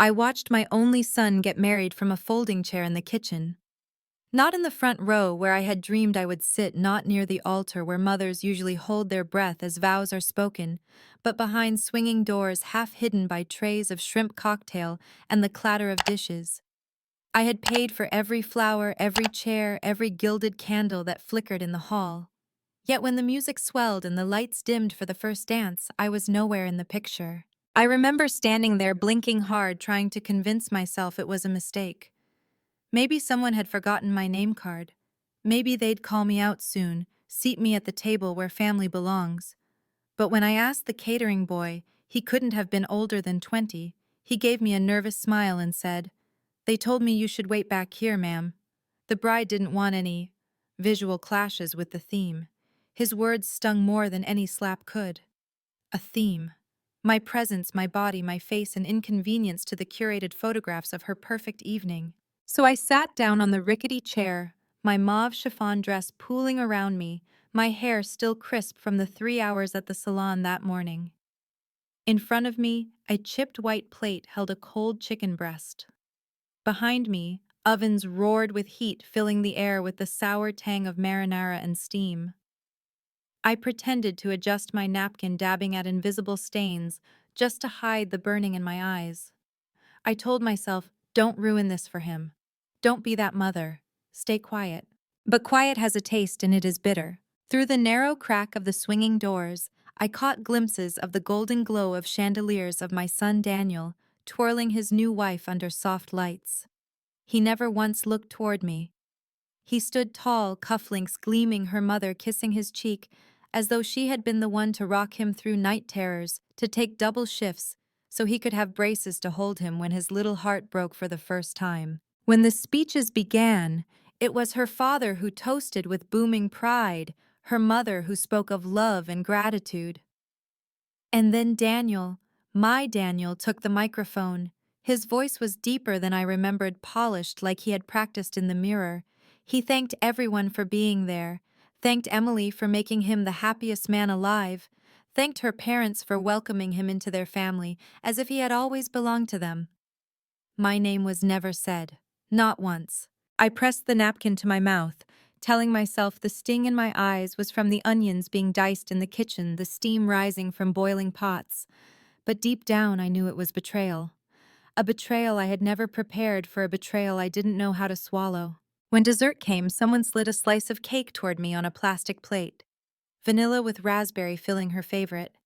I watched my only son get married from a folding chair in the kitchen. Not in the front row where I had dreamed I would sit, not near the altar where mothers usually hold their breath as vows are spoken, but behind swinging doors half hidden by trays of shrimp cocktail and the clatter of dishes. I had paid for every flower, every chair, every gilded candle that flickered in the hall. Yet when the music swelled and the lights dimmed for the first dance, I was nowhere in the picture. I remember standing there blinking hard, trying to convince myself it was a mistake. Maybe someone had forgotten my name card. Maybe they'd call me out soon, seat me at the table where family belongs. But when I asked the catering boy, he couldn't have been older than 20. He gave me a nervous smile and said, "They told me you should wait back here, ma'am." The bride didn't want any visual clashes with the theme. His words stung more than any slap could. A theme. My presence, my body, my face, an inconvenience to the curated photographs of her perfect evening. So I sat down on the rickety chair, my mauve chiffon dress pooling around me, my hair still crisp from the 3 hours at the salon that morning. In front of me, a chipped white plate held a cold chicken breast. Behind me, ovens roared with heat, filling the air with the sour tang of marinara and steam. I pretended to adjust my napkin, dabbing at invisible stains, just to hide the burning in my eyes. I told myself, don't ruin this for him. Don't be that mother. Stay quiet. But quiet has a taste and it is bitter. Through the narrow crack of the swinging doors, I caught glimpses of the golden glow of chandeliers of my son Daniel, twirling his new wife under soft lights. He never once looked toward me. He stood tall, cufflinks gleaming, her mother kissing his cheek, as though she had been the one to rock him through night terrors, to take double shifts, so he could have braces to hold him when his little heart broke for the first time. When the speeches began, it was her father who toasted with booming pride, her mother who spoke of love and gratitude. And then Daniel, my Daniel, took the microphone. His voice was deeper than I remembered, polished like he had practiced in the mirror. He thanked everyone for being there, thanked Emily for making him the happiest man alive, thanked her parents for welcoming him into their family as if he had always belonged to them. My name was never said, not once. I pressed the napkin to my mouth, telling myself the sting in my eyes was from the onions being diced in the kitchen, the steam rising from boiling pots. But deep down I knew it was betrayal. A betrayal I had never prepared for, a betrayal I didn't know how to swallow. When dessert came, someone slid a slice of cake toward me on a plastic plate. Vanilla with raspberry filling her favorite.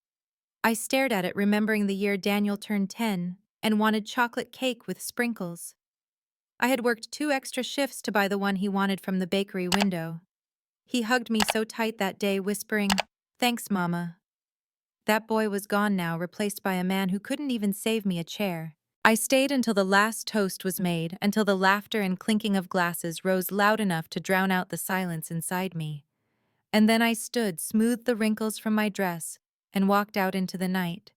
I stared at it, remembering the year Daniel turned 10, and wanted chocolate cake with sprinkles. I had worked 2 extra shifts to buy the one he wanted from the bakery window. He hugged me so tight that day, whispering, "Thanks, Mama." That boy was gone now, replaced by a man who couldn't even save me a chair. I stayed until the last toast was made, until the laughter and clinking of glasses rose loud enough to drown out the silence inside me. And then I stood, smoothed the wrinkles from my dress, and walked out into the night.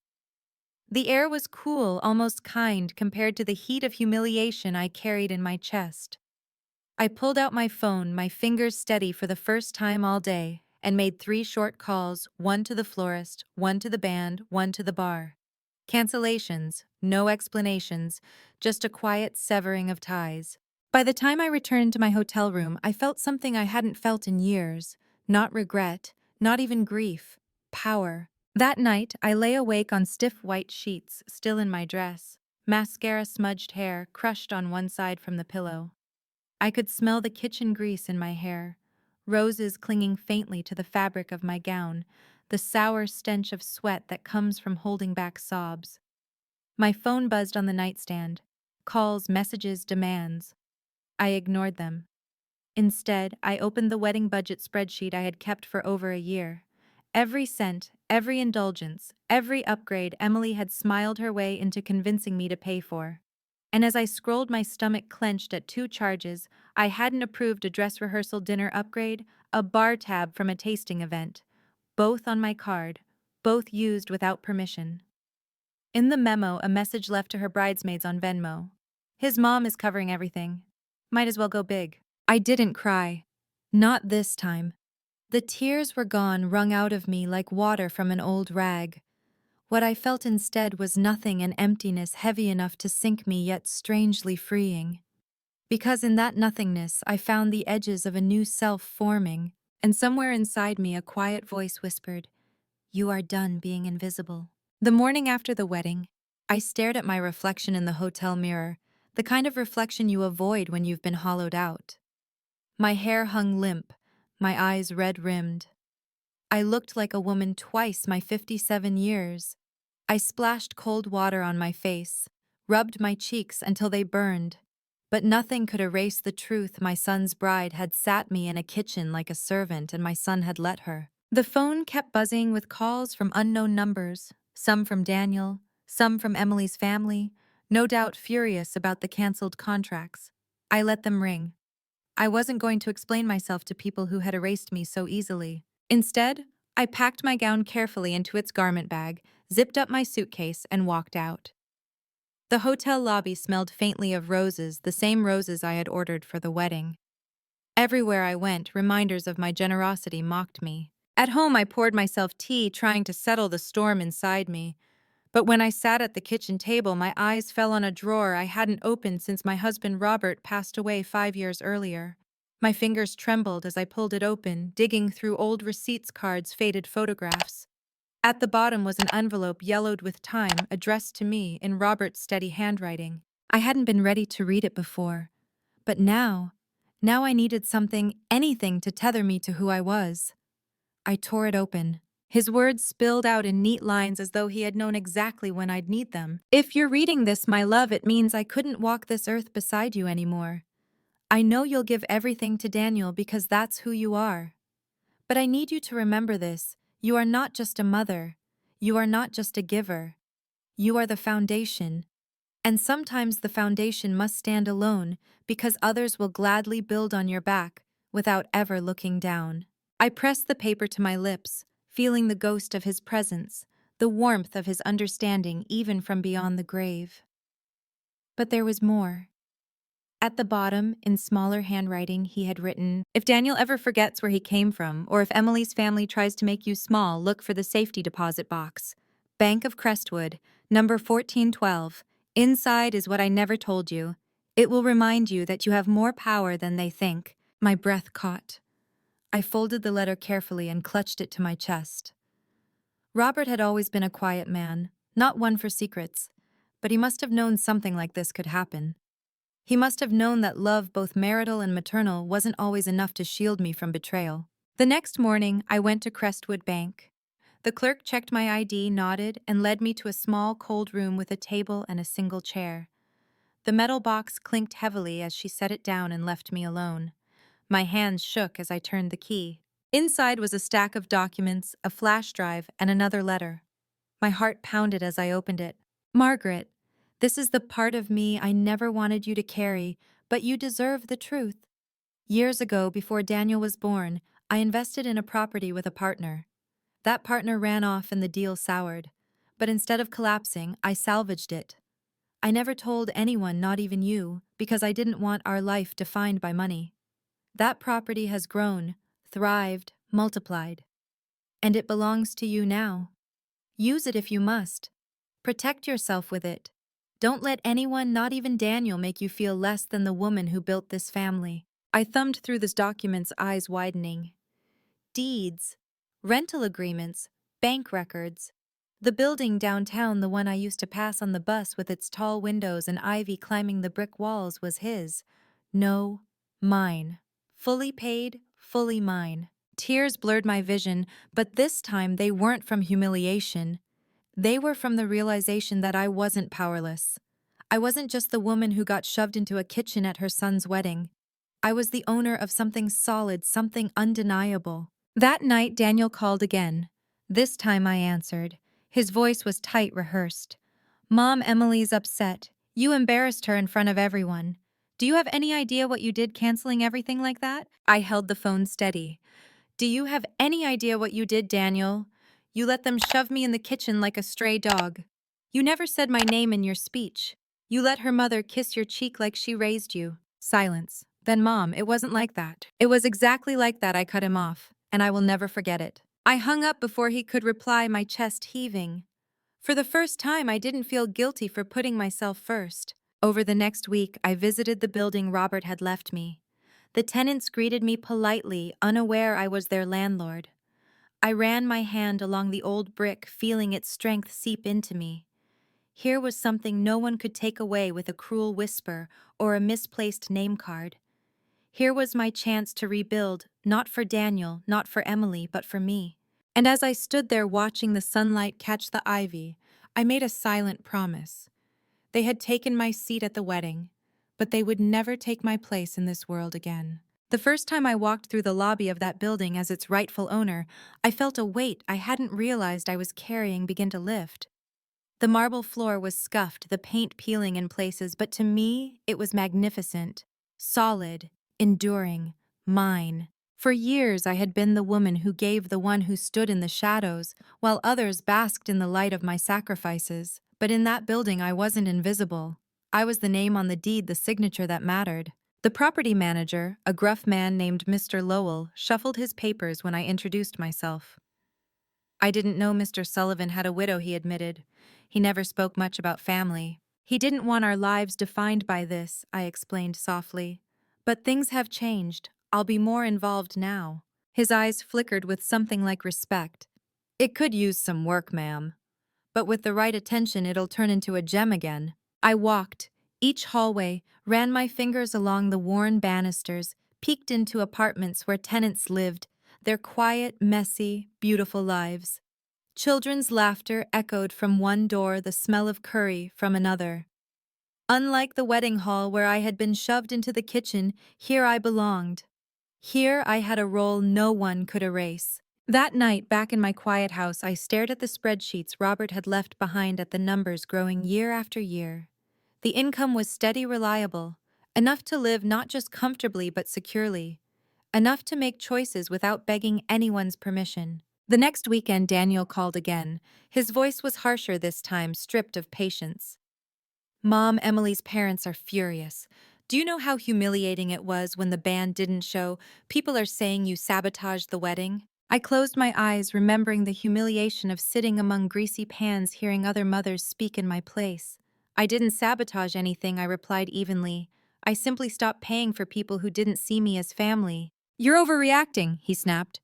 The air was cool, almost kind, compared to the heat of humiliation I carried in my chest. I pulled out my phone, my fingers steady for the first time all day, and made 3 short calls, one to the florist, one to the band, one to the bar. Cancellations, no explanations, just a quiet severing of ties. By the time I returned to my hotel room, I felt something I hadn't felt in years. Not regret, not even grief. Power. That night, I lay awake on stiff white sheets, still in my dress. Mascara-smudged hair crushed on one side from the pillow. I could smell the kitchen grease in my hair, roses clinging faintly to the fabric of my gown, the sour stench of sweat that comes from holding back sobs. My phone buzzed on the nightstand. Calls, messages, demands. I ignored them. Instead, I opened the wedding budget spreadsheet I had kept for over a year. Every cent, every indulgence, every upgrade Emily had smiled her way into convincing me to pay for. And as I scrolled, my stomach clenched at 2 charges. I hadn't approved a dress rehearsal dinner upgrade, a bar tab from a tasting event. Both on my card, both used without permission. In the memo, a message left to her bridesmaids on Venmo. "His mom is covering everything. Might as well go big." I didn't cry. Not this time. The tears were gone, wrung out of me like water from an old rag. What I felt instead was nothing, an emptiness heavy enough to sink me yet strangely freeing. Because in that nothingness I found the edges of a new self forming, and somewhere inside me a quiet voice whispered, "You are done being invisible." The morning after the wedding, I stared at my reflection in the hotel mirror, the kind of reflection you avoid when you've been hollowed out. My hair hung limp, my eyes red-rimmed. I looked like a woman twice my 57 years. I splashed cold water on my face, rubbed my cheeks until they burned, but nothing could erase the truth my son's bride had sat me in a kitchen like a servant and my son had let her. The phone kept buzzing with calls from unknown numbers, some from Daniel, some from Emily's family, no doubt furious about the canceled contracts. I let them ring. I wasn't going to explain myself to people who had erased me so easily. Instead, I packed my gown carefully into its garment bag, zipped up my suitcase, and walked out. The hotel lobby smelled faintly of roses, the same roses I had ordered for the wedding. Everywhere I went, reminders of my generosity mocked me. At home, I poured myself tea, trying to settle the storm inside me. But when I sat at the kitchen table, my eyes fell on a drawer I hadn't opened since my husband Robert passed away 5 years earlier. My fingers trembled as I pulled it open, digging through old receipts, cards, faded photographs. At the bottom was an envelope yellowed with time, addressed to me in Robert's steady handwriting. I hadn't been ready to read it before. But now I needed something, anything to tether me to who I was. I tore it open. His words spilled out in neat lines as though he had known exactly when I'd need them. "If you're reading this, my love, it means I couldn't walk this earth beside you anymore. I know you'll give everything to Daniel because that's who you are. But I need you to remember this. You are not just a mother. You are not just a giver. You are the foundation. And sometimes the foundation must stand alone because others will gladly build on your back without ever looking down." I pressed the paper to my lips, feeling the ghost of his presence, the warmth of his understanding even from beyond the grave. But there was more. At the bottom, in smaller handwriting, he had written, "If Daniel ever forgets where he came from, or if Emily's family tries to make you small, look for the safety deposit box. Bank of Crestwood, number 1412. Inside is what I never told you. It will remind you that you have more power than they think." My breath caught. I folded the letter carefully and clutched it to my chest. Robert had always been a quiet man, not one for secrets, but he must have known something like this could happen. He must have known that love, both marital and maternal, wasn't always enough to shield me from betrayal. The next morning, I went to Crestwood Bank. The clerk checked my ID, nodded, and led me to a small, cold room with a table and a single chair. The metal box clinked heavily as she set it down and left me alone. My hands shook as I turned the key. Inside was a stack of documents, a flash drive, and another letter. My heart pounded as I opened it. "Margaret, this is the part of me I never wanted you to carry, but you deserve the truth. Years ago, before Daniel was born, I invested in a property with a partner. That partner ran off and the deal soured. But instead of collapsing, I salvaged it. I never told anyone, not even you, because I didn't want our life defined by money. That property has grown, thrived, multiplied. And it belongs to you now. Use it if you must. Protect yourself with it. Don't let anyone, not even Daniel, make you feel less than the woman who built this family." I thumbed through these documents, eyes widening. Deeds, rental agreements, bank records. The building downtown, the one I used to pass on the bus with its tall windows and ivy climbing the brick walls, was his. No, mine. Fully paid, fully mine. Tears blurred my vision, but this time they weren't from humiliation. They were from the realization that I wasn't powerless. I wasn't just the woman who got shoved into a kitchen at her son's wedding. I was the owner of something solid, something undeniable. That night, Daniel called again. This time I answered. His voice was tight, rehearsed. "Mom, Emily's upset. You embarrassed her in front of everyone. Do you have any idea what you did canceling everything like that?" I held the phone steady. "Do you have any idea what you did, Daniel? You let them shove me in the kitchen like a stray dog. You never said my name in your speech. You let her mother kiss your cheek like she raised you." Silence. "Then, Mom, it wasn't like that." "It was exactly like that." I cut him off, and I will never forget it. I hung up before he could reply, my chest heaving. For the first time, I didn't feel guilty for putting myself first. Over the next week, I visited the building Robert had left me. The tenants greeted me politely, unaware I was their landlord. I ran my hand along the old brick, feeling its strength seep into me. Here was something no one could take away with a cruel whisper or a misplaced name card. Here was my chance to rebuild, not for Daniel, not for Emily, but for me. And as I stood there watching the sunlight catch the ivy, I made a silent promise. They had taken my seat at the wedding, but they would never take my place in this world again. The first time I walked through the lobby of that building as its rightful owner, I felt a weight I hadn't realized I was carrying begin to lift. The marble floor was scuffed, the paint peeling in places, but to me, it was magnificent, solid, enduring, mine. For years, I had been the woman who gave, the one who stood in the shadows, while others basked in the light of my sacrifices. But in that building, I wasn't invisible. I was the name on the deed, the signature that mattered. The property manager, a gruff man named Mr. Lowell, shuffled his papers when I introduced myself. I didn't know Mr. Sullivan had a widow, he admitted. He never spoke much about family. He didn't want our lives defined by this, I explained softly. But things have changed. I'll be more involved now. His eyes flickered with something like respect. It could use some work, ma'am. But with the right attention, it'll turn into a gem again. I walked each hallway, ran my fingers along the worn banisters, peeked into apartments where tenants lived, their quiet, messy, beautiful lives. Children's laughter echoed from one door, the smell of curry from another. Unlike the wedding hall where I had been shoved into the kitchen, here I belonged. Here I had a role no one could erase. That night, back in my quiet house, I stared at the spreadsheets Robert had left behind, at the numbers growing year after year. The income was steady, reliable, enough to live not just comfortably but securely, enough to make choices without begging anyone's permission. The next weekend, Daniel called again. His voice was harsher this time, stripped of patience. Mom, Emily's parents are furious. Do you know how humiliating it was when the band didn't show? People are saying you sabotaged the wedding. I closed my eyes, remembering the humiliation of sitting among greasy pans, hearing other mothers speak in my place. I didn't sabotage anything, I replied evenly. I simply stopped paying for people who didn't see me as family. You're overreacting, he snapped.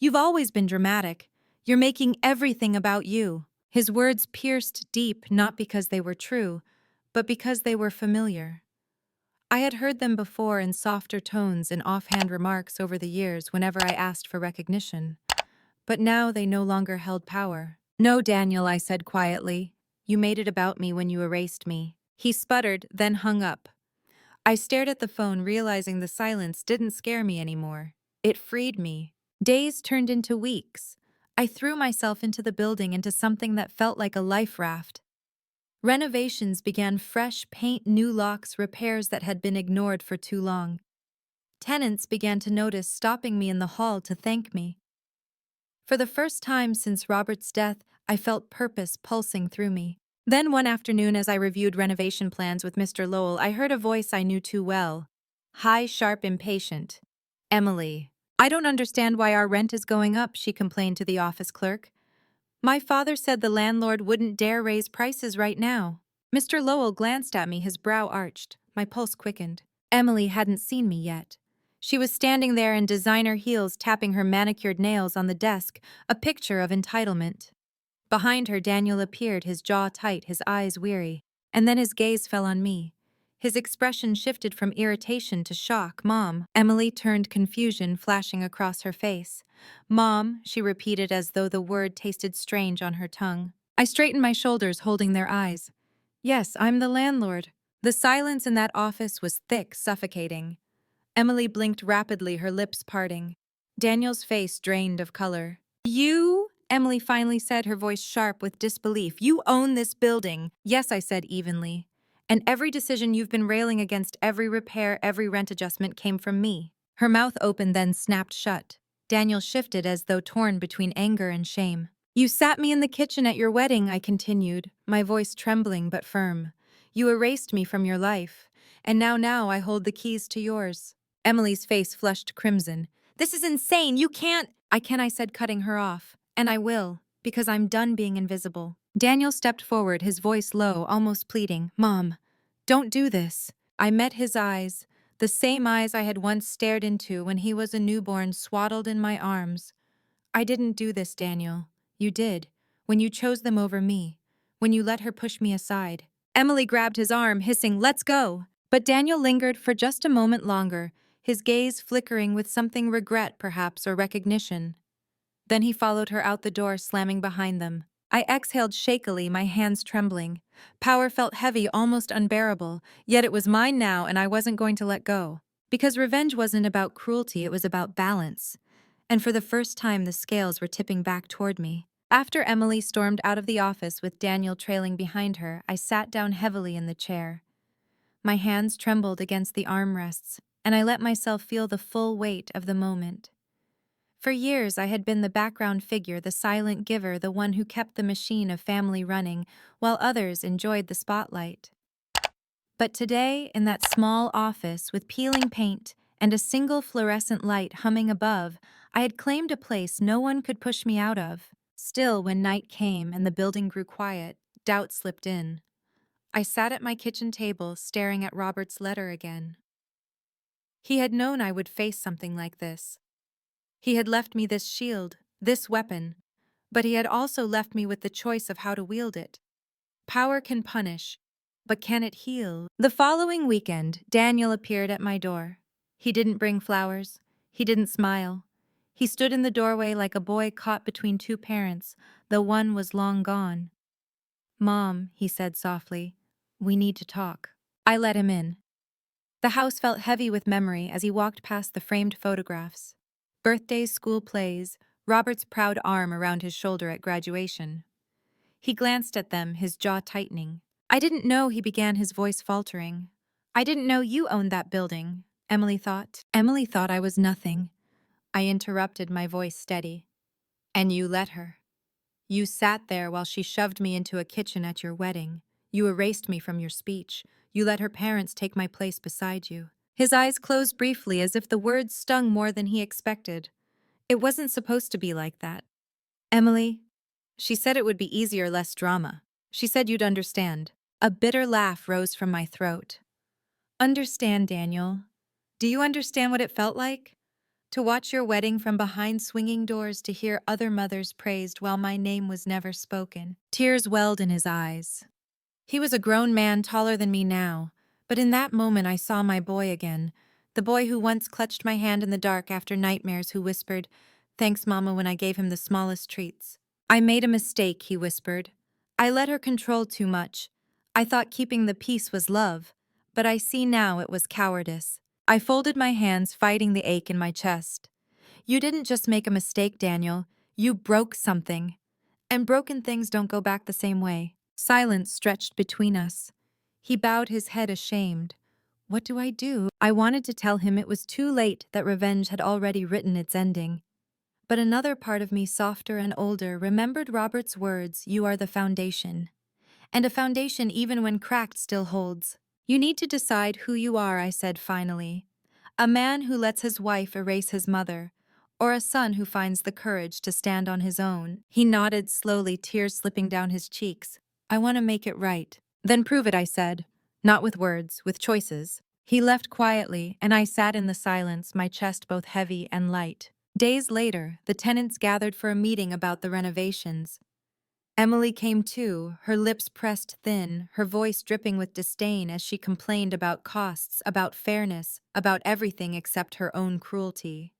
You've always been dramatic. You're making everything about you. His words pierced deep, not because they were true, but because they were familiar. I had heard them before in softer tones and offhand remarks over the years whenever I asked for recognition. But now they no longer held power. No, Daniel, I said quietly. You made it about me when you erased me. He sputtered, then hung up. I stared at the phone, realizing the silence didn't scare me anymore. It freed me. Days turned into weeks. I threw myself into the building, into something that felt like a life raft. Renovations began, fresh paint, new locks, repairs that had been ignored for too long. Tenants began to notice, stopping me in the hall to thank me. For the first time since Robert's death, I felt purpose pulsing through me. Then one afternoon, as I reviewed renovation plans with Mr. Lowell, I heard a voice I knew too well. High, sharp, impatient. Emily. I don't understand why our rent is going up, she complained to the office clerk. My father said the landlord wouldn't dare raise prices right now. Mr. Lowell glanced at me, his brow arched. My pulse quickened. Emily hadn't seen me yet. She was standing there in designer heels, tapping her manicured nails on the desk, a picture of entitlement. Behind her, Daniel appeared, his jaw tight, his eyes weary. And then his gaze fell on me. His expression shifted from irritation to shock. Mom. Emily turned, confusion flashing across her face. Mom, she repeated as though the word tasted strange on her tongue. I straightened my shoulders, holding their eyes. Yes, I'm the landlord. The silence in that office was thick, suffocating. Emily blinked rapidly, her lips parting. Daniel's face drained of color. You? Emily finally said, her voice sharp with disbelief. You own this building. Yes, I said evenly. And every decision you've been railing against, every repair, every rent adjustment came from me. Her mouth opened, then snapped shut. Daniel shifted as though torn between anger and shame. You sat me in the kitchen at your wedding, I continued, my voice trembling but firm. You erased me from your life, and now I hold the keys to yours. Emily's face flushed crimson. This is insane, you can't— I said, cutting her off. And I will, because I'm done being invisible. Daniel stepped forward, his voice low, almost pleading. Mom, don't do this. I met his eyes, the same eyes I had once stared into when he was a newborn swaddled in my arms. I didn't do this, Daniel. You did, when you chose them over me, when you let her push me aside. Emily grabbed his arm, hissing, "Let's go!" But Daniel lingered for just a moment longer, his gaze flickering with something regret, perhaps, or recognition. Then he followed her out the door, slamming behind them. I exhaled shakily, my hands trembling. Power felt heavy, almost unbearable, yet it was mine now and I wasn't going to let go. Because revenge wasn't about cruelty, it was about balance. And for the first time, the scales were tipping back toward me. After Emily stormed out of the office with Daniel trailing behind her, I sat down heavily in the chair. My hands trembled against the armrests, and I let myself feel the full weight of the moment. For years, I had been the background figure, the silent giver, the one who kept the machine of family running, while others enjoyed the spotlight. But today, in that small office with peeling paint and a single fluorescent light humming above, I had claimed a place no one could push me out of. Still, when night came and the building grew quiet, doubt slipped in. I sat at my kitchen table, staring at Robert's letter again. He had known I would face something like this. He had left me this shield, this weapon, but he had also left me with the choice of how to wield it. Power can punish, but can it heal? The following weekend, Daniel appeared at my door. He didn't bring flowers. He didn't smile. He stood in the doorway like a boy caught between two parents, though one was long gone. "Mom," he said softly, "we need to talk." I let him in. The house felt heavy with memory as he walked past the framed photographs. Birthdays, school plays, Robert's proud arm around his shoulder at graduation. He glanced at them, his jaw tightening. "I didn't know," he began, his voice faltering. "I didn't know you owned that building," Emily thought. Emily thought I was nothing. I interrupted, my voice steady. "And you let her. You sat there while she shoved me into a kitchen at your wedding. You erased me from your speech. You let her parents take my place beside you." His eyes closed briefly as if the words stung more than he expected. "It wasn't supposed to be like that. Emily, she said it would be easier, less drama. She said you'd understand." A bitter laugh rose from my throat. "Understand, Daniel? Do you understand what it felt like? To watch your wedding from behind swinging doors, to hear other mothers praised while my name was never spoken." Tears welled in his eyes. He was a grown man, taller than me now, but in that moment I saw my boy again, the boy who once clutched my hand in the dark after nightmares, who whispered, "Thanks, Mama," when I gave him the smallest treats. "I made a mistake," he whispered. "I let her control too much. I thought keeping the peace was love, but I see now it was cowardice." I folded my hands, fighting the ache in my chest. "You didn't just make a mistake, Daniel. You broke something. And broken things don't go back the same way." Silence stretched between us. He bowed his head, ashamed. What do I do? I wanted to tell him it was too late, that revenge had already written its ending. But another part of me, softer and older, remembered Robert's words, "You are the foundation." And a foundation, even when cracked, still holds. "You need to decide who you are," I said finally. "A man who lets his wife erase his mother, or a son who finds the courage to stand on his own." He nodded slowly, tears slipping down his cheeks. "I want to make it right." "Then prove it," I said. "Not with words, with choices." He left quietly, and I sat in the silence, my chest both heavy and light. Days later, the tenants gathered for a meeting about the renovations. Emily came too, her lips pressed thin, her voice dripping with disdain as she complained about costs, about fairness, about everything except her own cruelty.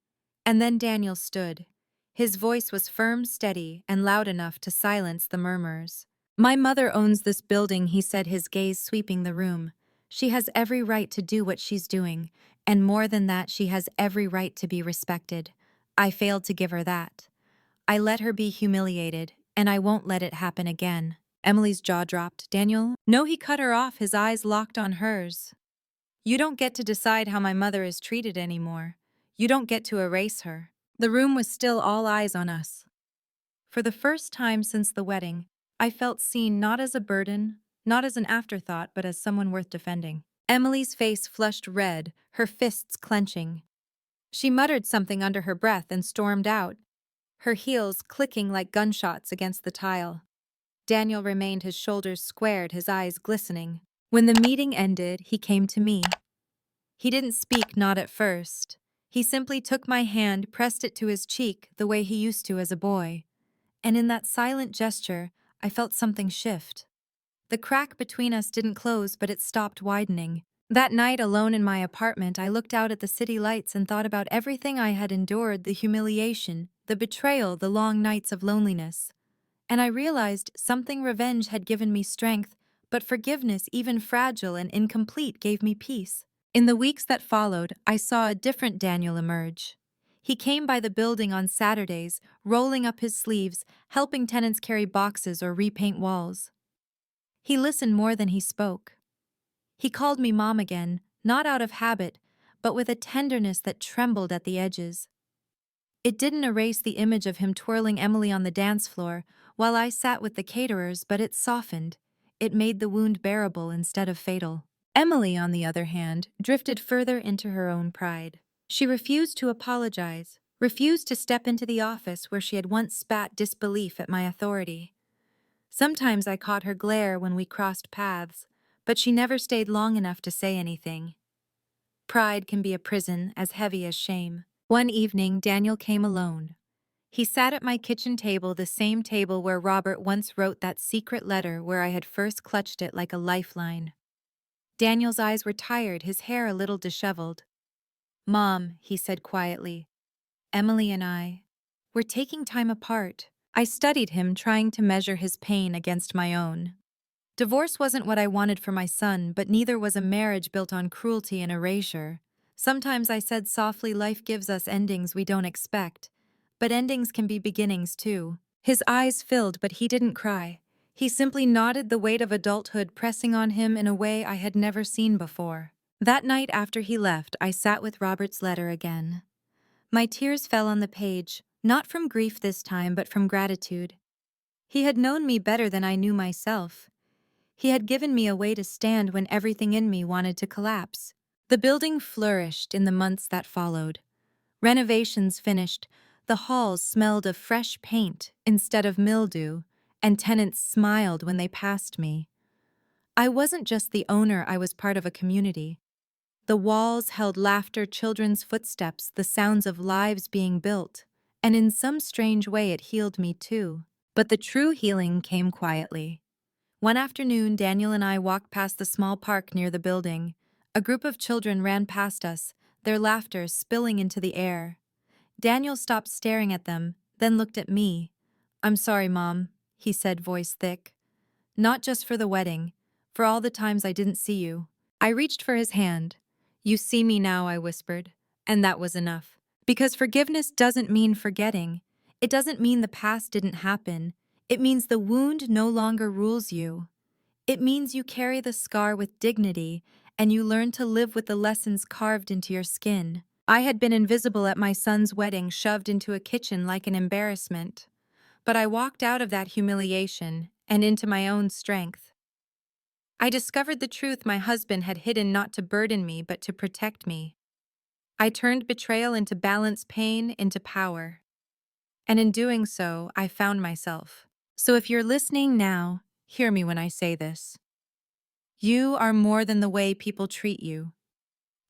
And then Daniel stood. His voice was firm, steady, and loud enough to silence the murmurs. "My mother owns this building," he said, his gaze sweeping the room. "She has every right to do what she's doing, and more than that, she has every right to be respected. I failed to give her that. I let her be humiliated, and I won't let it happen again." Emily's jaw dropped. "Daniel?" "No," he cut her off, his eyes locked on hers. "You don't get to decide how my mother is treated anymore. You don't get to erase her." The room was still, all eyes on us. For the first time since the wedding, I felt seen, not as a burden, not as an afterthought, but as someone worth defending. Emily's face flushed red, her fists clenching. She muttered something under her breath and stormed out, her heels clicking like gunshots against the tile. Daniel remained, his shoulders squared, his eyes glistening. When the meeting ended, he came to me. He didn't speak, not at first. He simply took my hand, pressed it to his cheek the way he used to as a boy. And in that silent gesture, I felt something shift. The crack between us didn't close, but it stopped widening. That night, alone in my apartment, I looked out at the city lights and thought about everything I had endured, the humiliation, the betrayal, the long nights of loneliness. And I realized something: revenge had given me strength, but forgiveness, even fragile and incomplete, gave me peace. In the weeks that followed, I saw a different Daniel emerge. He came by the building on Saturdays, rolling up his sleeves, helping tenants carry boxes or repaint walls. He listened more than he spoke. He called me mom again, not out of habit, but with a tenderness that trembled at the edges. It didn't erase the image of him twirling Emily on the dance floor while I sat with the caterers, but it softened. It made the wound bearable instead of fatal. Emily, on the other hand, drifted further into her own pride. She refused to apologize, refused to step into the office where she had once spat disbelief at my authority. Sometimes I caught her glare when we crossed paths, but she never stayed long enough to say anything. Pride can be a prison as heavy as shame. One evening, Daniel came alone. He sat at my kitchen table, the same table where Robert once wrote that secret letter, where I had first clutched it like a lifeline. Daniel's eyes were tired, his hair a little disheveled. "Mom," he said quietly, "Emily and we're taking time apart." I studied him, trying to measure his pain against my own. Divorce wasn't what I wanted for my son, but neither was a marriage built on cruelty and erasure. Sometimes, I said softly, life gives us endings we don't expect, but endings can be beginnings too. His eyes filled, but he didn't cry. He simply nodded, the weight of adulthood pressing on him in a way I had never seen before. That night after he left, I sat with Robert's letter again. My tears fell on the page, not from grief this time, but from gratitude. He had known me better than I knew myself. He had given me a way to stand when everything in me wanted to collapse. The building flourished in the months that followed. Renovations finished, the halls smelled of fresh paint instead of mildew, and tenants smiled when they passed me. I wasn't just the owner, I was part of a community. The walls held laughter, children's footsteps, the sounds of lives being built, and in some strange way it healed me too. But the true healing came quietly. One afternoon, Daniel and I walked past the small park near the building. A group of children ran past us, their laughter spilling into the air. Daniel stopped staring at them, then looked at me. "I'm sorry, Mom," he said, voice thick. "Not just for the wedding, for all the times I didn't see you." I reached for his hand. "You see me now," I whispered, and that was enough. Because forgiveness doesn't mean forgetting. It doesn't mean the past didn't happen. It means the wound no longer rules you. It means you carry the scar with dignity, and you learn to live with the lessons carved into your skin. I had been invisible at my son's wedding, shoved into a kitchen like an embarrassment. But I walked out of that humiliation and into my own strength. I discovered the truth my husband had hidden, not to burden me, but to protect me. I turned betrayal into balance, pain into power. And in doing so, I found myself. So if you're listening now, hear me when I say this. You are more than the way people treat you.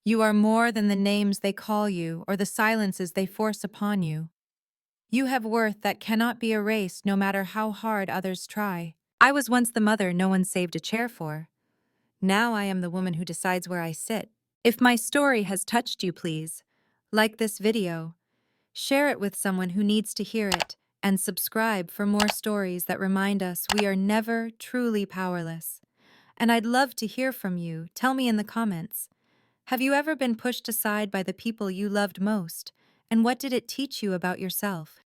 You are more than the names they call you or the silences they force upon you. You have worth that cannot be erased, no matter how hard others try. I was once the mother no one saved a chair for. Now I am the woman who decides where I sit. If my story has touched you, please like this video, share it with someone who needs to hear it, and subscribe for more stories that remind us we are never truly powerless. And I'd love to hear from you. Tell me in the comments. Have you ever been pushed aside by the people you loved most? And what did it teach you about yourself?